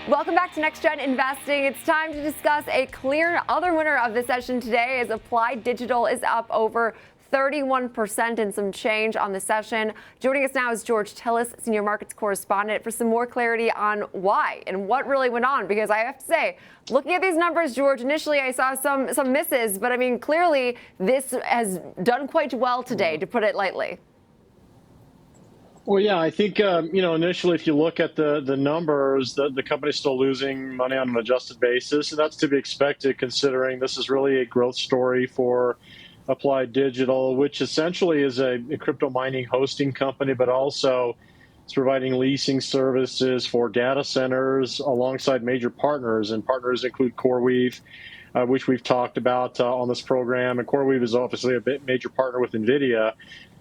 Welcome back to Next Gen Investing. It's time to discuss a clear other winner of the session today as Applied Digital is up over 31% and some change on the session. Joining us now is George Tsilis, Senior Markets Correspondent, for some more clarity on why and what really went on. Because I have to say, looking at these numbers, George, initially I saw some misses, but I mean, clearly this has done quite well today, to put it lightly. Well, yeah, I think, initially, if you look at the numbers, the company's still losing money on an adjusted basis. And that's to be expected, considering this is really a growth story for Applied Digital, which essentially is a crypto mining hosting company, but also it's providing leasing services for data centers alongside major partners. And partners include CoreWeave, which we've talked about on this program. And CoreWeave is obviously a major partner with NVIDIA.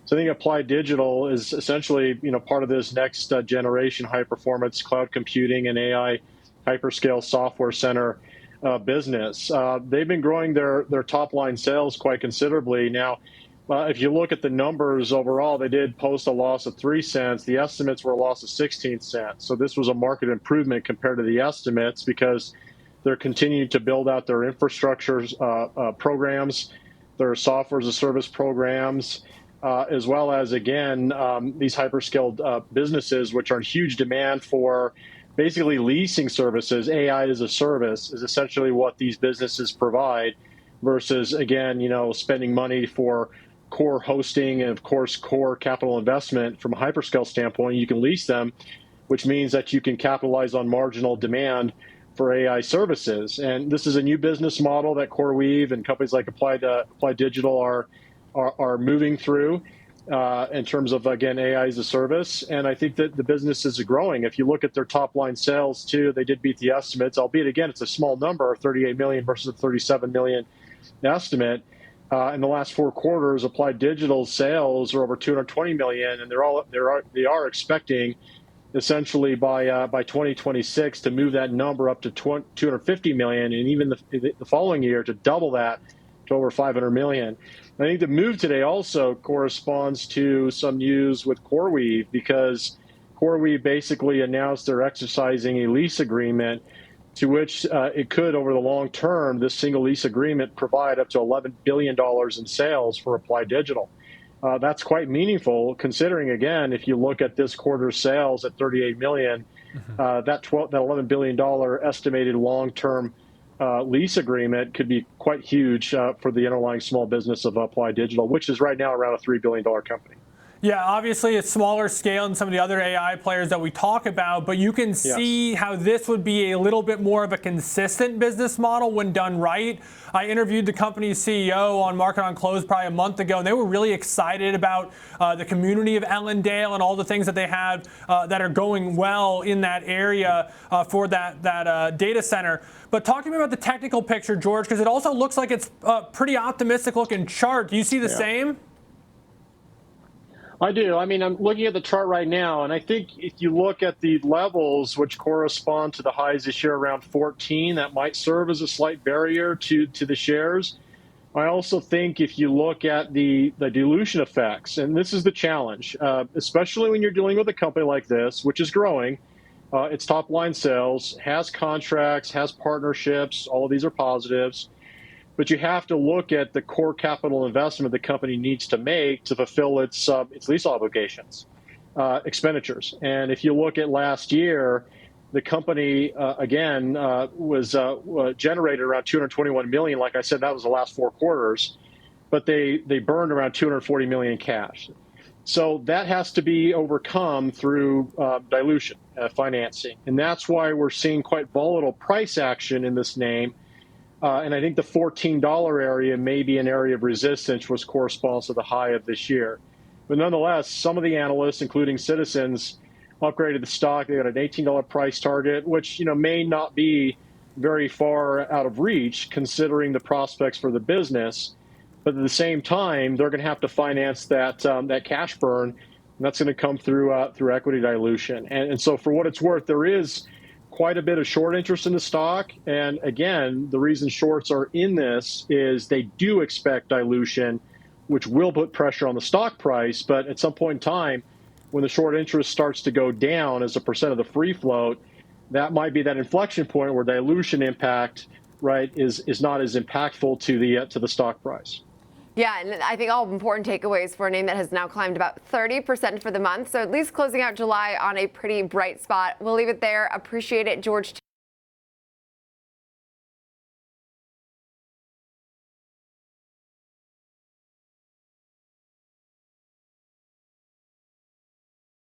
So I think Applied Digital is essentially, part of this next generation high performance cloud computing and AI hyperscale software center business. They've been growing their top line sales quite considerably. Now, if you look at the numbers overall, they did post a loss of 3 cents. The estimates were a loss of 16 cents. So this was a market improvement compared to the estimates because they're continuing to build out their infrastructure programs, their software as a service programs, as well as, again, these hyperscale businesses, which are in huge demand for basically leasing services. AI as a service is essentially what these businesses provide versus, again, spending money for core hosting and, of course, core capital investment. From a hyperscale standpoint, you can lease them, which means that you can capitalize on marginal demand for AI services. And this is a new business model that CoreWeave and companies like Applied Digital are moving through in terms of, again, AI as a service. And I think that the business is growing. If you look at their top line sales, too, they did beat the estimates, albeit, again, it's a small number, 38 million versus a 37 million estimate. In the last 4 quarters, Applied Digital sales are over 220 million, and they are expecting essentially by 2026 to move that number up to 250 million, and even the following year to double that to over 500 million. I think the move today also corresponds to some news with CoreWeave, because CoreWeave basically announced they're exercising a lease agreement to which it could, over the long term, this single lease agreement provide up to $11 billion in sales for Applied Digital. That's quite meaningful, considering, again, if you look at this quarter's sales at 38 million, that $11 billion estimated long-term lease agreement could be quite huge for the underlying small business of Applied Digital, which is right now around a $3 billion company. Yeah, obviously it's smaller scale than some of the other AI players that we talk about, but you can see how this would be a little bit more of a consistent business model when done right. I interviewed the company's CEO on Market on Close probably a month ago, and they were really excited about the community of Ellendale and all the things that they have that are going well in that area for that data center. But talk to me about the technical picture, George, because it also looks like it's a pretty optimistic looking chart. Do you see the same? I do. I mean, I'm looking at the chart right now, and I think if you look at the levels, which correspond to the highs this year around 14, that might serve as a slight barrier to the shares. I also think if you look at the dilution effects, and this is the challenge, especially when you're dealing with a company like this, which is growing, its top line sales, has contracts, has partnerships, all of these are positives. But you have to look at the core capital investment the company needs to make to fulfill its lease obligations, expenditures. And if you look at last year, the company, again, was generated around 221 million. Like I said, that was the last 4 quarters. But they burned around 240 million in cash. So that has to be overcome through dilution, financing. And that's why we're seeing quite volatile price action in this name. And I think the $14 area may be an area of resistance, which corresponds to the high of this year. But nonetheless, some of the analysts, including Citizens, upgraded the stock. They got an $18 price target, which may not be very far out of reach, considering the prospects for the business. But at the same time, they're going to have to finance that cash burn, and that's going to come through equity dilution. And so, for what it's worth, there is quite a bit of short interest in the stock. And again, the reason shorts are in this is they do expect dilution, which will put pressure on the stock price. But at some point in time, when the short interest starts to go down as a percent of the free float, that might be that inflection point where dilution impact, right, is not as impactful to the stock price. Yeah, and I think all important takeaways for a name that has now climbed about 30% for the month. So at least closing out July on a pretty bright spot. We'll leave it there. Appreciate it, George Tsilis.